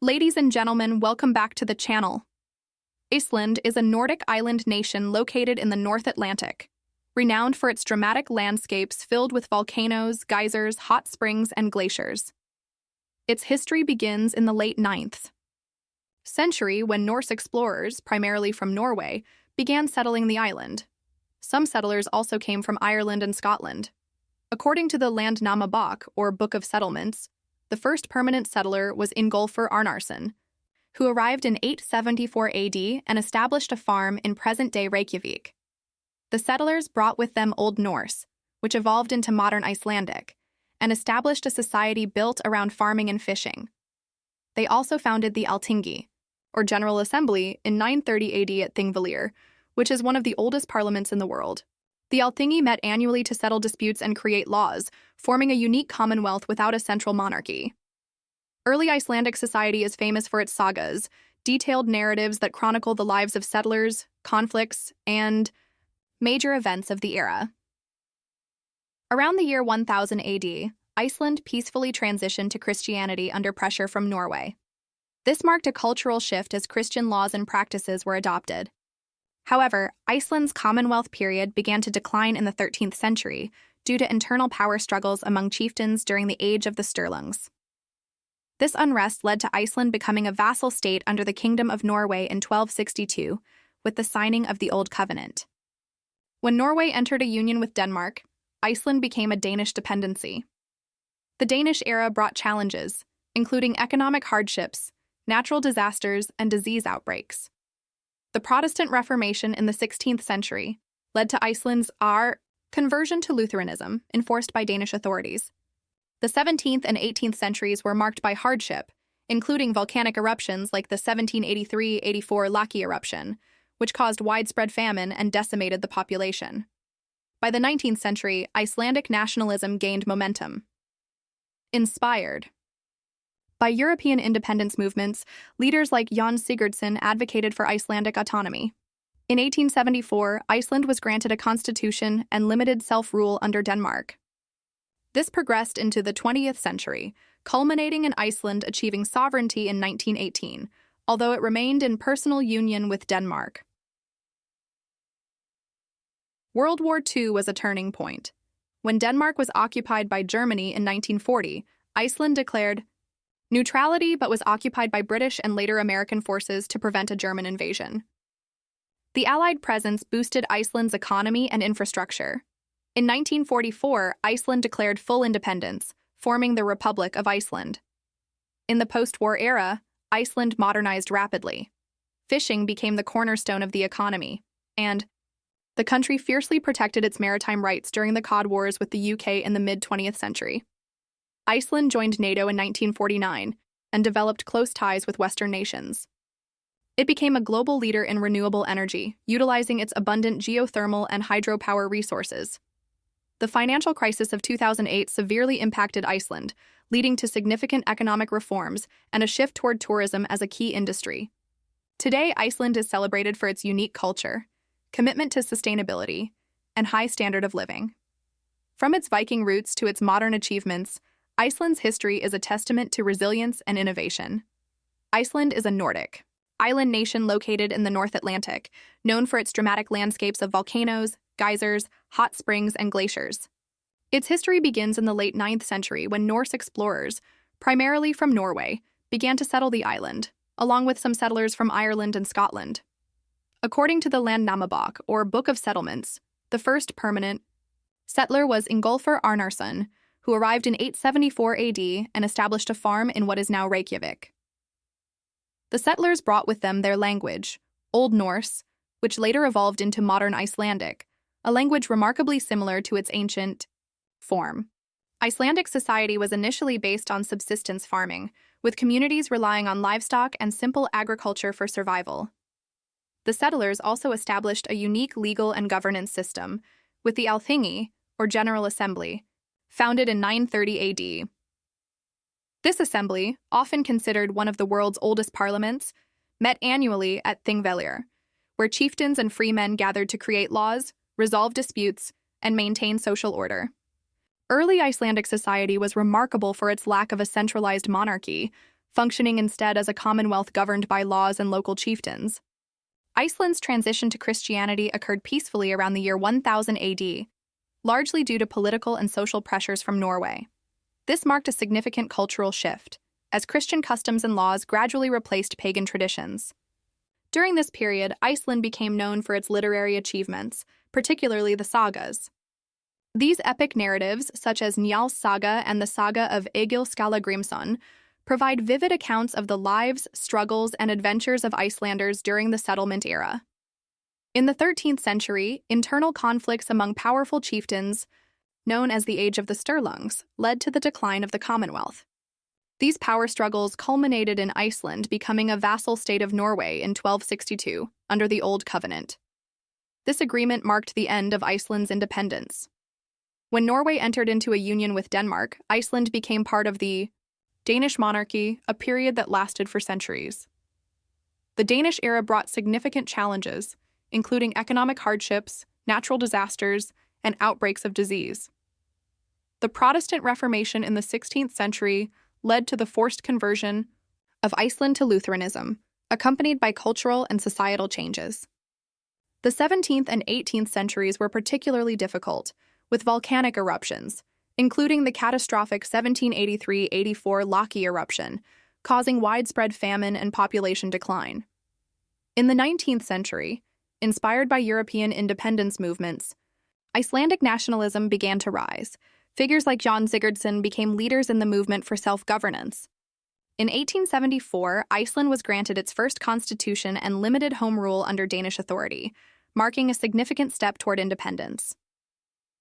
Ladies and gentlemen, welcome back to the channel. Iceland is a Nordic island nation located in the North Atlantic, renowned for its dramatic landscapes filled with volcanoes, geysers, hot springs, and glaciers. Its history begins in the late 9th century when Norse explorers, primarily from Norway, began settling the island. Some settlers also came from Ireland and Scotland. According to the Landnámabók, or Book of Settlements, the first permanent settler was Ingólfur Arnarson, who arrived in 874 AD and established a farm in present-day Reykjavik. The settlers brought with them Old Norse, which evolved into modern Icelandic, and established a society built around farming and fishing. They also founded the Althing, or General Assembly, in 930 AD at Thingvellir, which is one of the oldest parliaments in the world. The Althing met annually to settle disputes and create laws, forming a unique commonwealth without a central monarchy. Early Icelandic society is famous for its sagas, detailed narratives that chronicle the lives of settlers, conflicts, and major events of the era. Around the year 1000 AD, Iceland peacefully transitioned to Christianity under pressure from Norway. This marked a cultural shift as Christian laws and practices were adopted. However, Iceland's Commonwealth period began to decline in the 13th century due to internal power struggles among chieftains during the Age of the Sturlungs. This unrest led to Iceland becoming a vassal state under the Kingdom of Norway in 1262, with the signing of the Old Covenant. When Norway entered a union with Denmark, Iceland became a Danish dependency. The Danish era brought challenges, including economic hardships, natural disasters, and disease outbreaks. The Protestant Reformation in the 16th century led to Iceland's conversion to Lutheranism, enforced by Danish authorities. The 17th and 18th centuries were marked by hardship, including volcanic eruptions like the 1783-84 Laki eruption, which caused widespread famine and decimated the population. By the 19th century, Icelandic nationalism gained momentum. Inspired by European independence movements, leaders like Jan Sigurdsson advocated for Icelandic autonomy. In 1874, Iceland was granted a constitution and limited self-rule under Denmark. This progressed into the 20th century, culminating in Iceland achieving sovereignty in 1918, although it remained in personal union with Denmark. World War II was a turning point. When Denmark was occupied by Germany in 1940, Iceland declared neutrality but was occupied by British and later American forces to prevent a German invasion. The Allied presence boosted Iceland's economy and infrastructure. In 1944, Iceland declared full independence, forming the Republic of Iceland. In the post-war era, Iceland modernized rapidly. Fishing became the cornerstone of the economy, and the country fiercely protected its maritime rights during the Cod Wars with the UK in the mid-20th century. Iceland joined NATO in 1949 and developed close ties with Western nations. It became a global leader in renewable energy, utilizing its abundant geothermal and hydropower resources. The financial crisis of 2008 severely impacted Iceland, leading to significant economic reforms and a shift toward tourism as a key industry. Today, Iceland is celebrated for its unique culture, commitment to sustainability, and high standard of living. From its Viking roots to its modern achievements, Iceland's history is a testament to resilience and innovation. Iceland is a Nordic island nation located in the North Atlantic, known for its dramatic landscapes of volcanoes, geysers, hot springs, and glaciers. Its history begins in the late 9th century when Norse explorers, primarily from Norway, began to settle the island, along with some settlers from Ireland and Scotland. According to the Landnámabók, or Book of Settlements, the first permanent settler was Ingólfur Arnarson, who arrived in 874 AD and established a farm in what is now Reykjavik. The settlers brought with them their language, Old Norse, which later evolved into modern Icelandic, a language remarkably similar to its ancient form. Icelandic society was initially based on subsistence farming, with communities relying on livestock and simple agriculture for survival. The settlers also established a unique legal and governance system, with the Althing, or General Assembly, founded in 930 AD. This assembly, often considered one of the world's oldest parliaments, met annually at Thingvellir, where chieftains and freemen gathered to create laws, resolve disputes, and maintain social order. Early Icelandic society was remarkable for its lack of a centralized monarchy, functioning instead as a commonwealth governed by laws and local chieftains. Iceland's transition to Christianity occurred peacefully around the year 1000 AD, largely due to political and social pressures from Norway. This marked a significant cultural shift, as Christian customs and laws gradually replaced pagan traditions. During this period, Iceland became known for its literary achievements, particularly the sagas. These epic narratives, such as Njál's saga and the saga of Egil Skallagrimsson, provide vivid accounts of the lives, struggles, and adventures of Icelanders during the settlement era. In the 13th century, internal conflicts among powerful chieftains, known as the Age of the Sturlungs, led to the decline of the Commonwealth. These power struggles culminated in Iceland becoming a vassal state of Norway in 1262, under the Old Covenant. This agreement marked the end of Iceland's independence. When Norway entered into a union with Denmark, Iceland became part of the Danish monarchy, a period that lasted for centuries. The Danish era brought significant challenges, including economic hardships, natural disasters, and outbreaks of disease. The Protestant Reformation in the 16th century led to the forced conversion of Iceland to Lutheranism, accompanied by cultural and societal changes. The 17th and 18th centuries were particularly difficult, with volcanic eruptions, including the catastrophic 1783-84 Laki eruption, causing widespread famine and population decline. In the 19th century, inspired by European independence movements, Icelandic nationalism began to rise. Figures like Jón Sigurdsson became leaders in the movement for self-governance. In 1874, Iceland was granted its first constitution and limited home rule under Danish authority, marking a significant step toward independence.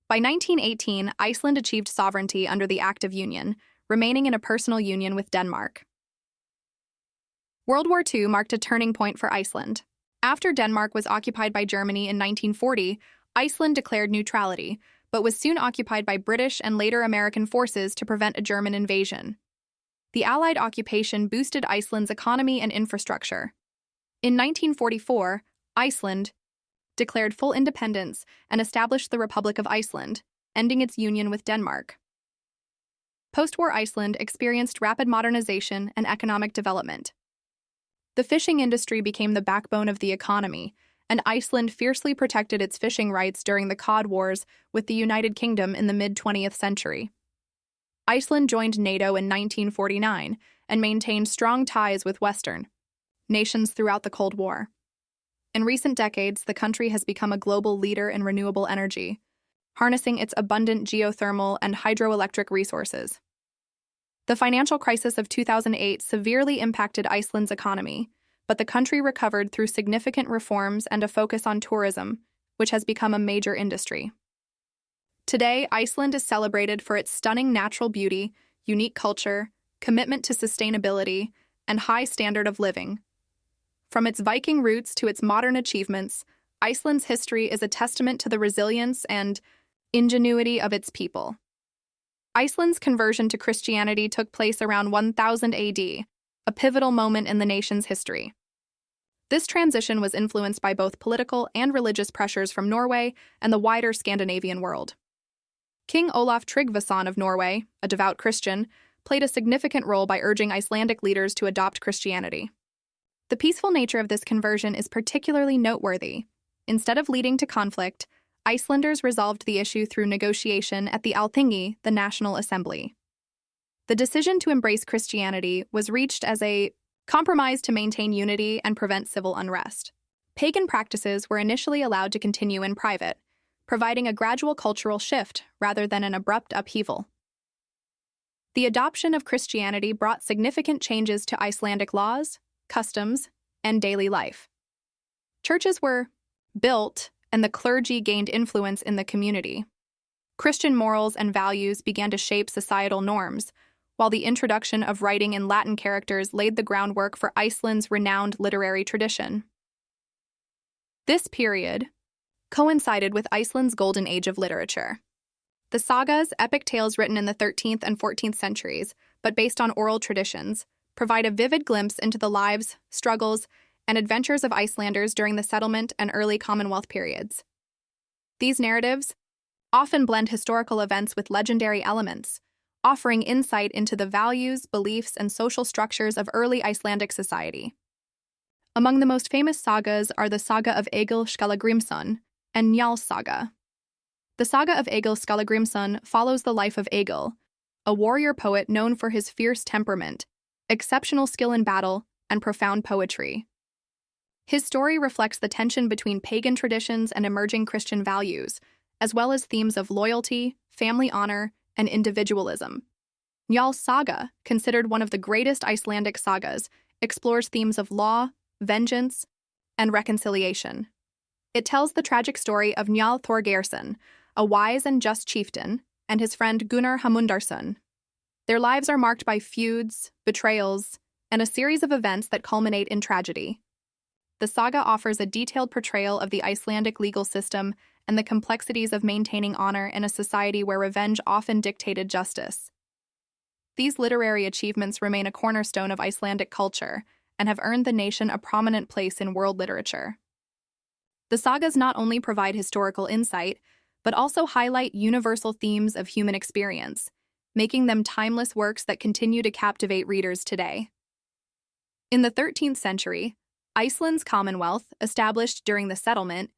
By 1918, Iceland achieved sovereignty under the Act of Union, remaining in a personal union with Denmark. World War II marked a turning point for Iceland. After Denmark was occupied by Germany in 1940, Iceland declared neutrality, but was soon occupied by British and later American forces to prevent a German invasion. The Allied occupation boosted Iceland's economy and infrastructure. In 1944, Iceland declared full independence and established the Republic of Iceland, ending its union with Denmark. Post-war Iceland experienced rapid modernization and economic development. The fishing industry became the backbone of the economy, and Iceland fiercely protected its fishing rights during the Cod Wars with the United Kingdom in the mid-20th century. Iceland joined NATO in 1949 and maintained strong ties with Western nations throughout the Cold War. In recent decades, the country has become a global leader in renewable energy, harnessing its abundant geothermal and hydroelectric resources. The financial crisis of 2008 severely impacted Iceland's economy, but the country recovered through significant reforms and a focus on tourism, which has become a major industry. Today, Iceland is celebrated for its stunning natural beauty, unique culture, commitment to sustainability, and high standard of living. From its Viking roots to its modern achievements, Iceland's history is a testament to the resilience and ingenuity of its people. Iceland's conversion to Christianity took place around 1000 AD, a pivotal moment in the nation's history. This transition was influenced by both political and religious pressures from Norway and the wider Scandinavian world. King Olaf Tryggvason of Norway, a devout Christian, played a significant role by urging Icelandic leaders to adopt Christianity. The peaceful nature of this conversion is particularly noteworthy. Instead of leading to conflict, Icelanders resolved the issue through negotiation at the Althing, the National Assembly. The decision to embrace Christianity was reached as a compromise to maintain unity and prevent civil unrest. Pagan practices were initially allowed to continue in private, providing a gradual cultural shift rather than an abrupt upheaval. The adoption of Christianity brought significant changes to Icelandic laws, customs, and daily life. Churches were built, and the clergy gained influence in the community. Christian morals and values began to shape societal norms, while the introduction of writing in Latin characters laid the groundwork for Iceland's renowned literary tradition. This period coincided with Iceland's golden age of literature. The Sagas, epic tales written in the 13th and 14th centuries, but based on oral traditions, provide a vivid glimpse into the lives, struggles, and adventures of Icelanders during the settlement and early Commonwealth periods. These narratives often blend historical events with legendary elements, offering insight into the values, beliefs, and social structures of early Icelandic society. Among the most famous sagas are the Saga of Egil Skallagrimsson and Njál's Saga. The Saga of Egil Skallagrimsson follows the life of Egil, a warrior poet known for his fierce temperament, exceptional skill in battle, and profound poetry. His story reflects the tension between pagan traditions and emerging Christian values, as well as themes of loyalty, family honor, and individualism. Njál's Saga, considered one of the greatest Icelandic sagas, explores themes of law, vengeance, and reconciliation. It tells the tragic story of Njál Thorgeirsson, a wise and just chieftain, and his friend Gunnar Hamundarson. Their lives are marked by feuds, betrayals, and a series of events that culminate in tragedy. The saga offers a detailed portrayal of the Icelandic legal system and the complexities of maintaining honor in a society where revenge often dictated justice. These literary achievements remain a cornerstone of Icelandic culture and have earned the nation a prominent place in world literature. The sagas not only provide historical insight, but also highlight universal themes of human experience, making them timeless works that continue to captivate readers today. In the 13th century, Iceland's Commonwealth, established during the settlement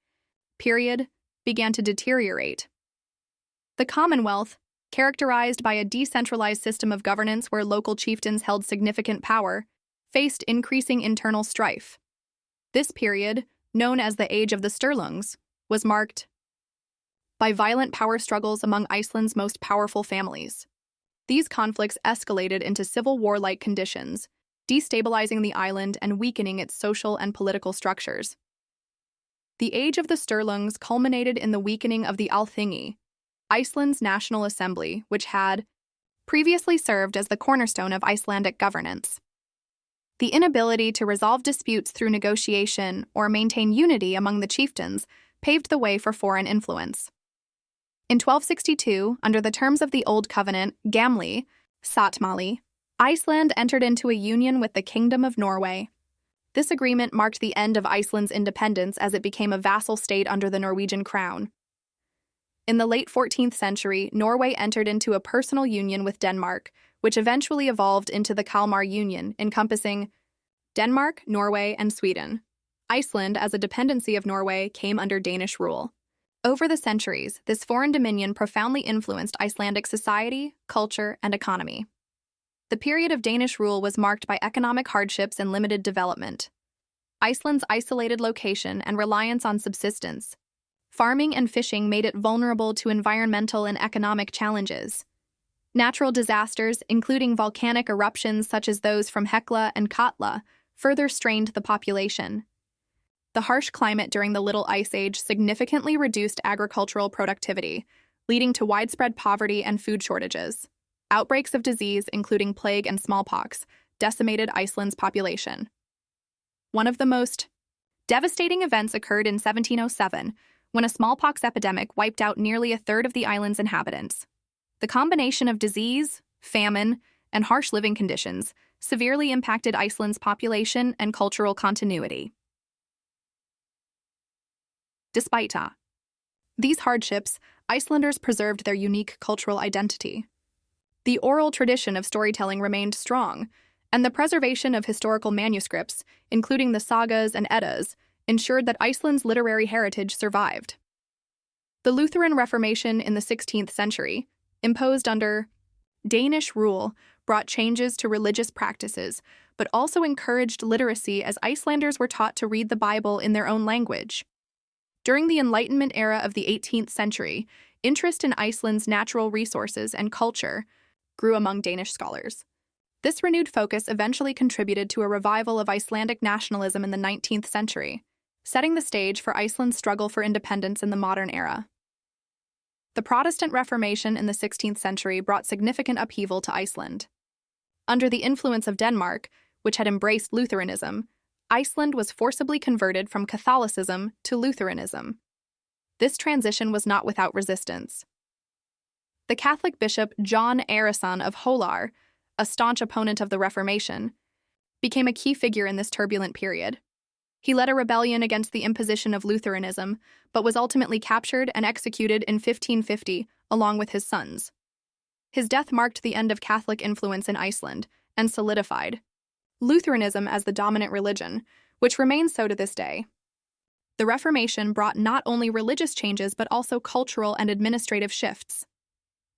period, began to deteriorate. The Commonwealth, characterized by a decentralized system of governance where local chieftains held significant power, faced increasing internal strife. This period, known as the Age of the Sturlungs, was marked by violent power struggles among Iceland's most powerful families. These conflicts escalated into civil war-like conditions, destabilizing the island and weakening its social and political structures. The Age of the Sturlungs culminated in the weakening of the Althing, Iceland's national assembly, which had previously served as the cornerstone of Icelandic governance. The inability to resolve disputes through negotiation or maintain unity among the chieftains paved the way for foreign influence. In 1262, under the terms of the Old Covenant, Gamli, Sáttmáli, Iceland entered into a union with the Kingdom of Norway. This agreement marked the end of Iceland's independence as it became a vassal state under the Norwegian crown. In the late 14th century, Norway entered into a personal union with Denmark, which eventually evolved into the Kalmar Union, encompassing Denmark, Norway, and Sweden. Iceland, as a dependency of Norway, came under Danish rule. Over the centuries, this foreign dominion profoundly influenced Icelandic society, culture, and economy. The period of Danish rule was marked by economic hardships and limited development. Iceland's isolated location and reliance on subsistence, farming and fishing made it vulnerable to environmental and economic challenges. Natural disasters, including volcanic eruptions such as those from Hekla and Katla, further strained the population. The harsh climate during the Little Ice Age significantly reduced agricultural productivity, leading to widespread poverty and food shortages. Outbreaks of disease, including plague and smallpox, decimated Iceland's population. One of the most devastating events occurred in 1707, when a smallpox epidemic wiped out nearly a third of the island's inhabitants. The combination of disease, famine, and harsh living conditions severely impacted Iceland's population and cultural continuity. Despite these hardships, Icelanders preserved their unique cultural identity. The oral tradition of storytelling remained strong, and the preservation of historical manuscripts, including the Sagas and Eddas, ensured that Iceland's literary heritage survived. The Lutheran Reformation in the 16th century, imposed under Danish rule, brought changes to religious practices, but also encouraged literacy as Icelanders were taught to read the Bible in their own language. During the Enlightenment era of the 18th century, interest in Iceland's natural resources and culture grew among Danish scholars. This renewed focus eventually contributed to a revival of Icelandic nationalism in the 19th century, setting the stage for Iceland's struggle for independence in the modern era. The Protestant Reformation in the 16th century brought significant upheaval to Iceland. Under the influence of Denmark, which had embraced Lutheranism, Iceland was forcibly converted from Catholicism to Lutheranism. This transition was not without resistance. The Catholic bishop John Arason of Hólar, a staunch opponent of the Reformation, became a key figure in this turbulent period. He led a rebellion against the imposition of Lutheranism, but was ultimately captured and executed in 1550 along with his sons. His death marked the end of Catholic influence in Iceland and solidified Lutheranism as the dominant religion, which remains so to this day. The Reformation brought not only religious changes but also cultural and administrative shifts.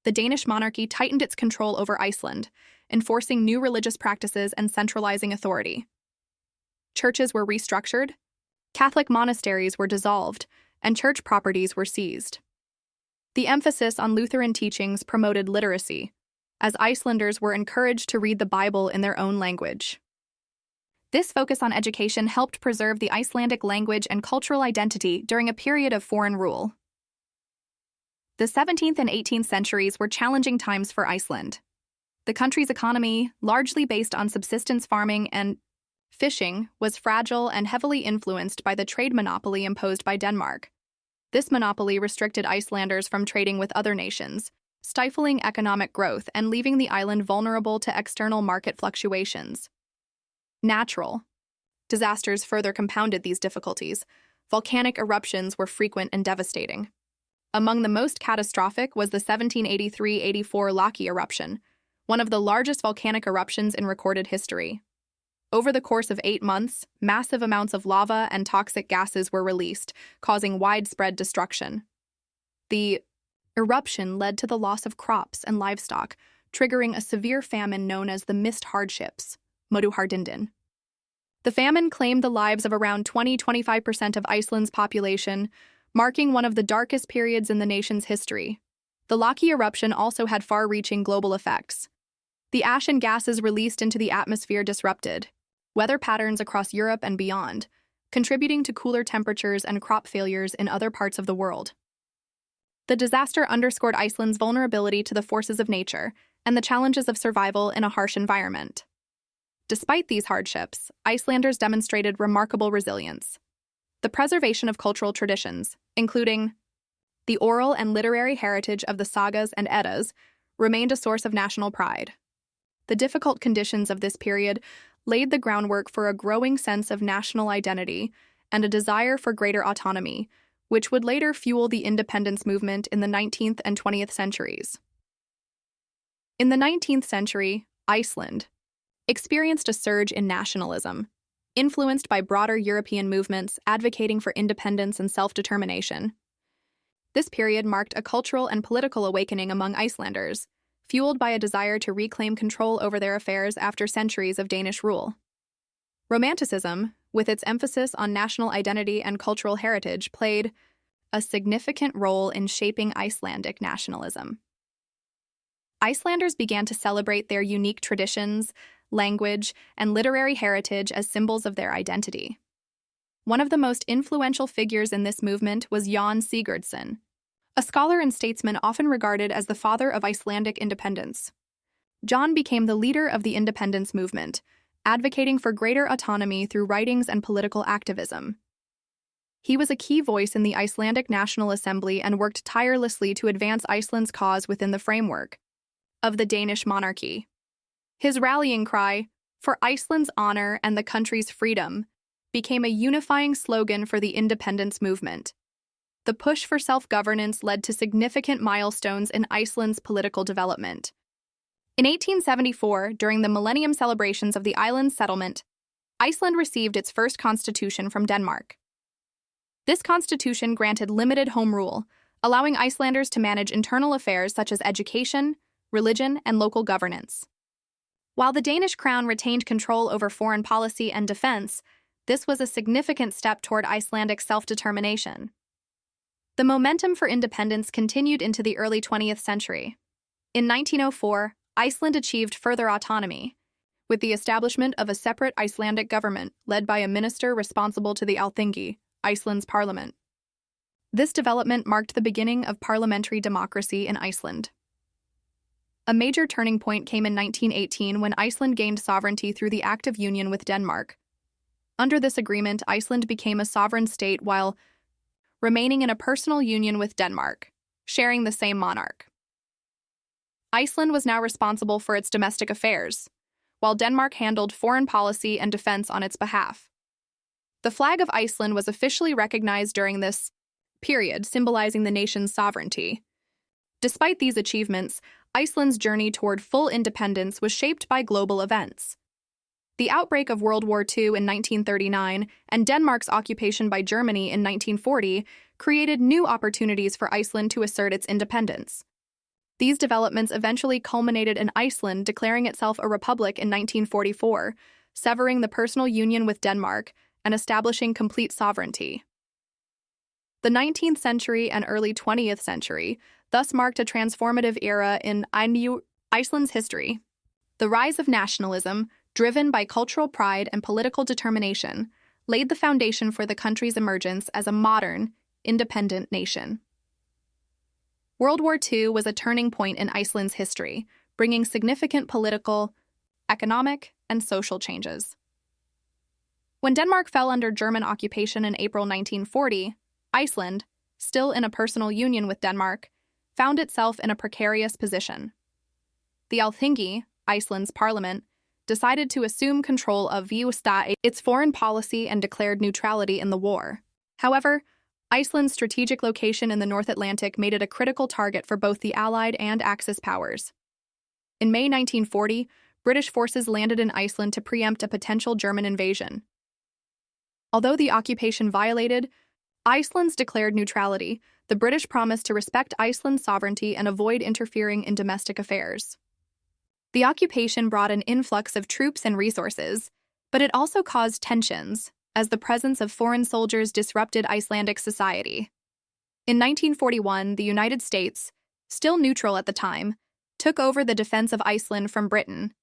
The Danish monarchy tightened its control over Iceland, enforcing new religious practices and centralizing authority. Churches were restructured, Catholic monasteries were dissolved, and church properties were seized. The emphasis on Lutheran teachings promoted literacy, as Icelanders were encouraged to read the Bible in their own language. This focus on education helped preserve the Icelandic language and cultural identity during a period of foreign rule. The 17th and 18th centuries were challenging times for Iceland. The country's economy, largely based on subsistence farming and fishing, was fragile and heavily influenced by the trade monopoly imposed by Denmark. This monopoly restricted Icelanders from trading with other nations, stifling economic growth and leaving the island vulnerable to external market fluctuations. Natural disasters further compounded these difficulties. Volcanic eruptions were frequent and devastating. Among the most catastrophic was the 1783-84 Laki eruption, one of the largest volcanic eruptions in recorded history. Over the course of 8 months, massive amounts of lava and toxic gases were released, causing widespread destruction. The eruption led to the loss of crops and livestock, triggering a severe famine known as the Mist Hardships, Moduhardindin. The famine claimed the lives of around 20–25% of Iceland's population, marking one of the darkest periods in the nation's history. The Laki eruption also had far-reaching global effects. The ash and gases released into the atmosphere disrupted weather patterns across Europe and beyond, contributing to cooler temperatures and crop failures in other parts of the world. The disaster underscored Iceland's vulnerability to the forces of nature and the challenges of survival in a harsh environment. Despite these hardships, Icelanders demonstrated remarkable resilience. The preservation of cultural traditions, including the oral and literary heritage of the Sagas and Eddas, remained a source of national pride. The difficult conditions of this period laid the groundwork for a growing sense of national identity and a desire for greater autonomy, which would later fuel the independence movement in the 19th and 20th centuries. In the 19th century, Iceland experienced a surge in nationalism, influenced by broader European movements advocating for independence and self-determination. This period marked a cultural and political awakening among Icelanders, fueled by a desire to reclaim control over their affairs after centuries of Danish rule. Romanticism, with its emphasis on national identity and cultural heritage, played a significant role in shaping Icelandic nationalism. Icelanders began to celebrate their unique traditions, language, and literary heritage as symbols of their identity. One of the most influential figures in this movement was Jón Sigurdsson, a scholar and statesman often regarded as the father of Icelandic independence. Jón became the leader of the independence movement, advocating for greater autonomy through writings and political activism. He was a key voice in the Icelandic National Assembly and worked tirelessly to advance Iceland's cause within the framework of the Danish monarchy. His rallying cry, "For Iceland's honor and the country's freedom," became a unifying slogan for the independence movement. The push for self-governance led to significant milestones in Iceland's political development. In 1874, during the millennium celebrations of the island's settlement, Iceland received its first constitution from Denmark. This constitution granted limited home rule, allowing Icelanders to manage internal affairs such as education, religion, and local governance. While the Danish crown retained control over foreign policy and defense, this was a significant step toward Icelandic self-determination. The momentum for independence continued into the early 20th century. In 1904, Iceland achieved further autonomy, with the establishment of a separate Icelandic government led by a minister responsible to the Althing, Iceland's parliament. This development marked the beginning of parliamentary democracy in Iceland. A major turning point came in 1918 when Iceland gained sovereignty through the Act of Union with Denmark. Under this agreement, Iceland became a sovereign state while remaining in a personal union with Denmark, sharing the same monarch. Iceland was now responsible for its domestic affairs, while Denmark handled foreign policy and defense on its behalf. The flag of Iceland was officially recognized during this period, symbolizing the nation's sovereignty. Despite these achievements, Iceland's journey toward full independence was shaped by global events. The outbreak of World War II in 1939 and Denmark's occupation by Germany in 1940 created new opportunities for Iceland to assert its independence. These developments eventually culminated in Iceland declaring itself a republic in 1944, severing the personal union with Denmark and establishing complete sovereignty. The 19th century and early 20th century thus marked a transformative era in Iceland's history. The rise of nationalism, driven by cultural pride and political determination, laid the foundation for the country's emergence as a modern, independent nation. World War II was a turning point in Iceland's history, bringing significant political, economic, and social changes. When Denmark fell under German occupation in April 1940, Iceland, still in a personal union with Denmark, found itself in a precarious position. The Althing, Iceland's parliament, decided to assume control of its foreign policy and declared neutrality in the war. However, Iceland's strategic location in the North Atlantic made it a critical target for both the Allied and Axis powers. In May 1940, British forces landed in Iceland to preempt a potential German invasion. Although the occupation violated Iceland's declared neutrality, the British promised to respect Iceland's sovereignty and avoid interfering in domestic affairs. The occupation brought an influx of troops and resources, but it also caused tensions, as the presence of foreign soldiers disrupted Icelandic society. In 1941, the United States, still neutral at the time, took over the defense of Iceland from Britain.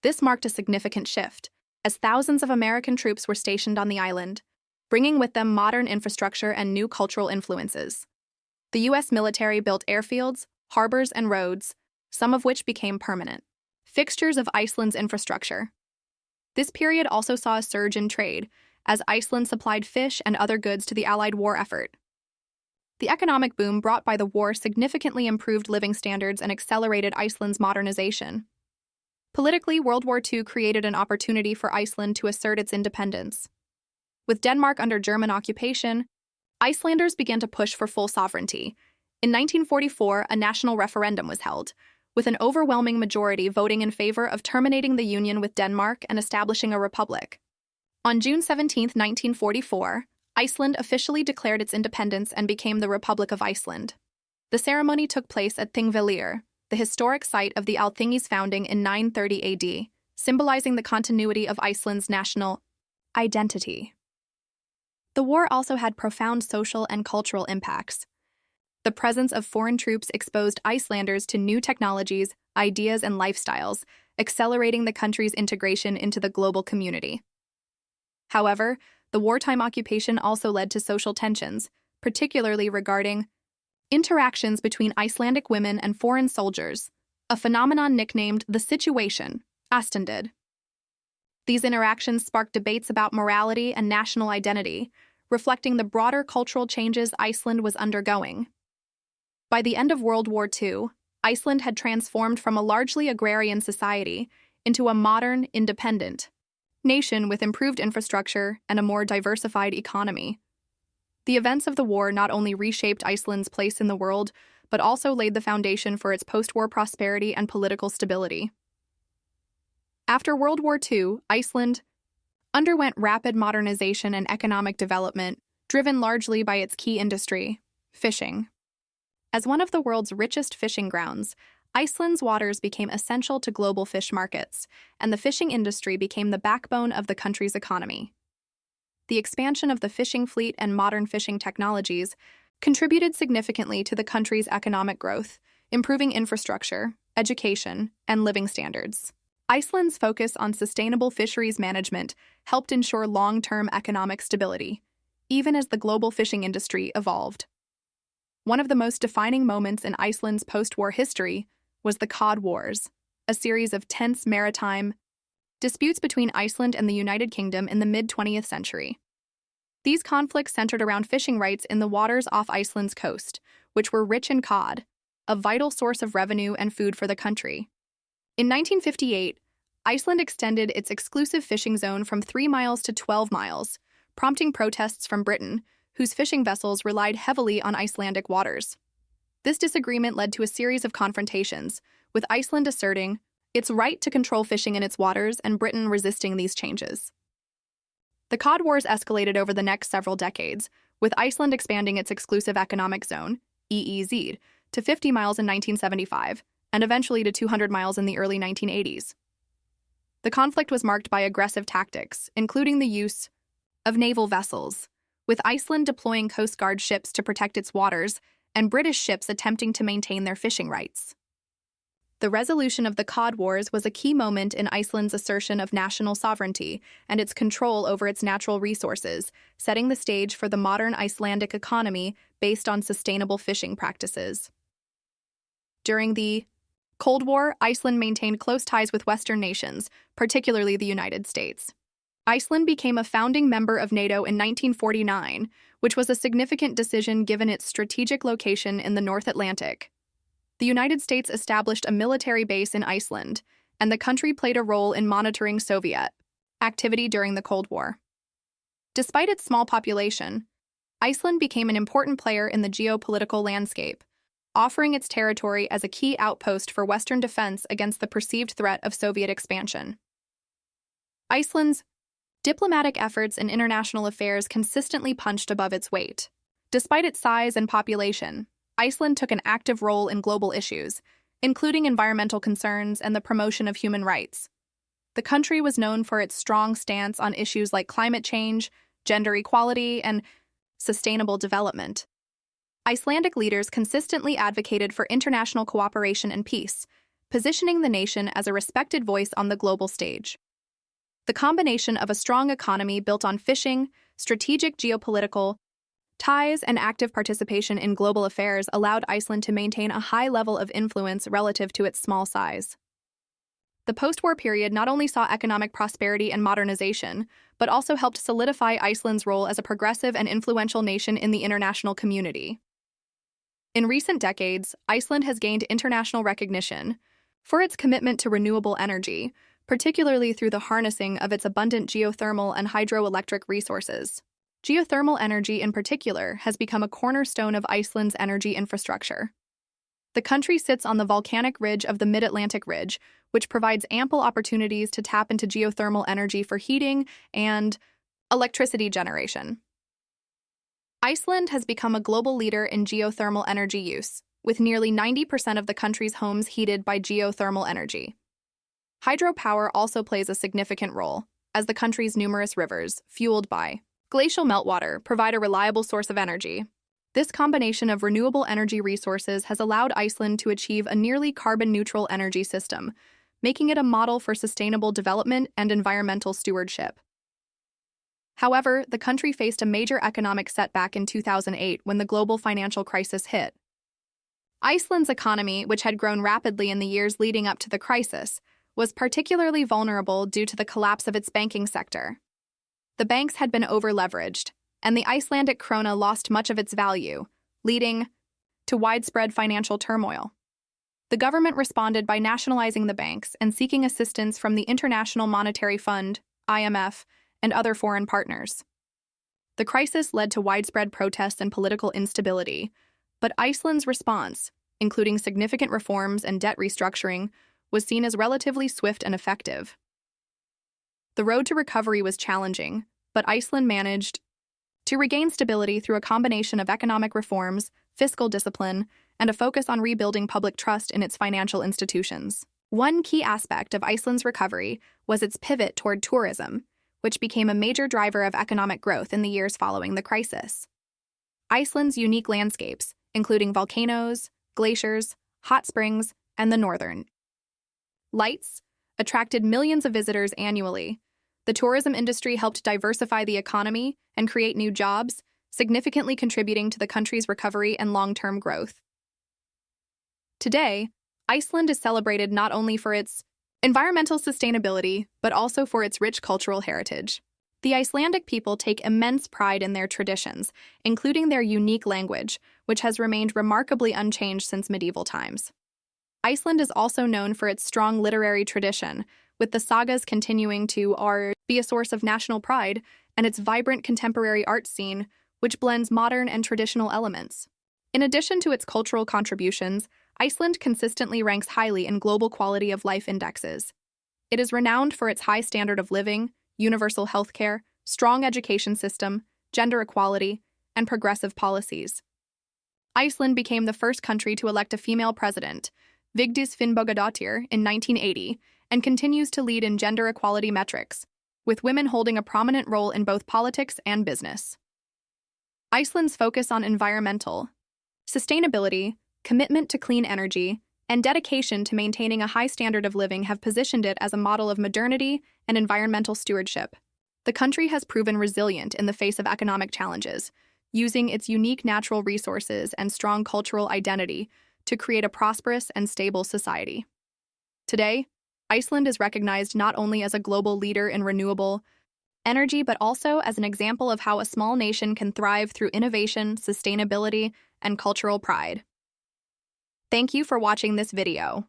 This marked a significant shift, as thousands of American troops were stationed on the island, bringing with them modern infrastructure and new cultural influences. The U.S. military built airfields, harbors, and roads, some of which became permanent fixtures of Iceland's infrastructure. This period also saw a surge in trade, as Iceland supplied fish and other goods to the Allied war effort. The economic boom brought by the war significantly improved living standards and accelerated Iceland's modernization. Politically, World War II created an opportunity for Iceland to assert its independence. With Denmark under German occupation, Icelanders began to push for full sovereignty. In 1944, a national referendum was held, with an overwhelming majority voting in favor of terminating the union with Denmark and establishing a republic. On June 17, 1944, Iceland officially declared its independence and became the Republic of Iceland. The ceremony took place at Thingvellir, the historic site of the Althing's founding in 930 AD, symbolizing the continuity of Iceland's national identity. The war also had profound social and cultural impacts. The presence of foreign troops exposed Icelanders to new technologies, ideas, and lifestyles, accelerating the country's integration into the global community. However, the wartime occupation also led to social tensions, particularly regarding interactions between Icelandic women and foreign soldiers, a phenomenon nicknamed the situation, Astundid. These interactions sparked debates about morality and national identity, reflecting the broader cultural changes Iceland was undergoing. By the end of World War II, Iceland had transformed from a largely agrarian society into a modern, independent nation with improved infrastructure and a more diversified economy. The events of the war not only reshaped Iceland's place in the world, but also laid the foundation for its post-war prosperity and political stability. After World War II, Iceland underwent rapid modernization and economic development, driven largely by its key industry, fishing. As one of the world's richest fishing grounds, Iceland's waters became essential to global fish markets, and the fishing industry became the backbone of the country's economy. The expansion of the fishing fleet and modern fishing technologies contributed significantly to the country's economic growth, improving infrastructure, education, and living standards. Iceland's focus on sustainable fisheries management helped ensure long-term economic stability, even as the global fishing industry evolved. One of the most defining moments in Iceland's post-war history was the Cod Wars, a series of tense maritime disputes between Iceland and the United Kingdom in the mid-20th century. These conflicts centered around fishing rights in the waters off Iceland's coast, which were rich in cod, a vital source of revenue and food for the country. In 1958, Iceland extended its exclusive fishing zone from 3 miles to 12 miles, prompting protests from Britain, whose fishing vessels relied heavily on Icelandic waters. This disagreement led to a series of confrontations, with Iceland asserting its right to control fishing in its waters and Britain resisting these changes. The Cod Wars escalated over the next several decades, with Iceland expanding its exclusive economic zone, EEZ, to 50 miles in 1975, and eventually to 200 miles in the early 1980s. The conflict was marked by aggressive tactics, including the use of naval vessels, with Iceland deploying Coast Guard ships to protect its waters and British ships attempting to maintain their fishing rights. The resolution of the Cod Wars was a key moment in Iceland's assertion of national sovereignty and its control over its natural resources, setting the stage for the modern Icelandic economy based on sustainable fishing practices. During the Cold War, Iceland maintained close ties with Western nations, particularly the United States. Iceland became a founding member of NATO in 1949, which was a significant decision given its strategic location in the North Atlantic. The United States established a military base in Iceland, and the country played a role in monitoring Soviet activity during the Cold War. Despite its small population, Iceland became an important player in the geopolitical landscape, offering its territory as a key outpost for Western defense against the perceived threat of Soviet expansion. Iceland's diplomatic efforts in international affairs consistently punched above its weight. Despite its size and population, Iceland took an active role in global issues, including environmental concerns and the promotion of human rights. The country was known for its strong stance on issues like climate change, gender equality, and sustainable development. Icelandic leaders consistently advocated for international cooperation and peace, positioning the nation as a respected voice on the global stage. The combination of a strong economy built on fishing, strategic geopolitical ties, and active participation in global affairs allowed Iceland to maintain a high level of influence relative to its small size. The post-war period not only saw economic prosperity and modernization, but also helped solidify Iceland's role as a progressive and influential nation in the international community. In recent decades, Iceland has gained international recognition for its commitment to renewable energy, particularly through the harnessing of its abundant geothermal and hydroelectric resources. Geothermal energy, in particular, has become a cornerstone of Iceland's energy infrastructure. The country sits on the volcanic ridge of the Mid-Atlantic Ridge, which provides ample opportunities to tap into geothermal energy for heating and electricity generation. Iceland has become a global leader in geothermal energy use, with nearly 90% of the country's homes heated by geothermal energy. Hydropower also plays a significant role, as the country's numerous rivers, fueled by glacial meltwater, provide a reliable source of energy. This combination of renewable energy resources has allowed Iceland to achieve a nearly carbon-neutral energy system, making it a model for sustainable development and environmental stewardship. However, the country faced a major economic setback in 2008 when the global financial crisis hit. Iceland's economy, which had grown rapidly in the years leading up to the crisis, was particularly vulnerable due to the collapse of its banking sector. The banks had been over-leveraged, and the Icelandic krona lost much of its value, leading to widespread financial turmoil. The government responded by nationalizing the banks and seeking assistance from the International Monetary Fund, IMF, and other foreign partners. The crisis led to widespread protests and political instability, but Iceland's response, including significant reforms and debt restructuring, was seen as relatively swift and effective. The road to recovery was challenging, but Iceland managed to regain stability through a combination of economic reforms, fiscal discipline, and a focus on rebuilding public trust in its financial institutions. One key aspect of Iceland's recovery was its pivot toward tourism, which became a major driver of economic growth in the years following the crisis. Iceland's unique landscapes, including volcanoes, glaciers, hot springs, and the northern lights, attracted millions of visitors annually. The tourism industry helped diversify the economy and create new jobs, significantly contributing to the country's recovery and long-term growth. Today, Iceland is celebrated not only for its environmental sustainability, but also for its rich cultural heritage. The Icelandic people take immense pride in their traditions, including their unique language, which has remained remarkably unchanged since medieval times. Iceland is also known for its strong literary tradition, with the Sagas continuing to be a source of national pride, and its vibrant contemporary art scene, which blends modern and traditional elements. In addition to its cultural contributions, Iceland consistently ranks highly in global quality of life indexes. It is renowned for its high standard of living, universal healthcare, strong education system, gender equality, and progressive policies. Iceland became the first country to elect a female president, Vigdis Finnbogadóttir, in 1980, and continues to lead in gender equality metrics, with women holding a prominent role in both politics and business. Iceland's focus on environmental sustainability, commitment to clean energy, and dedication to maintaining a high standard of living have positioned it as a model of modernity and environmental stewardship. The country has proven resilient in the face of economic challenges, using its unique natural resources and strong cultural identity to create a prosperous and stable society. Today, Iceland is recognized not only as a global leader in renewable energy, but also as an example of how a small nation can thrive through innovation, sustainability, and cultural pride. Thank you for watching this video.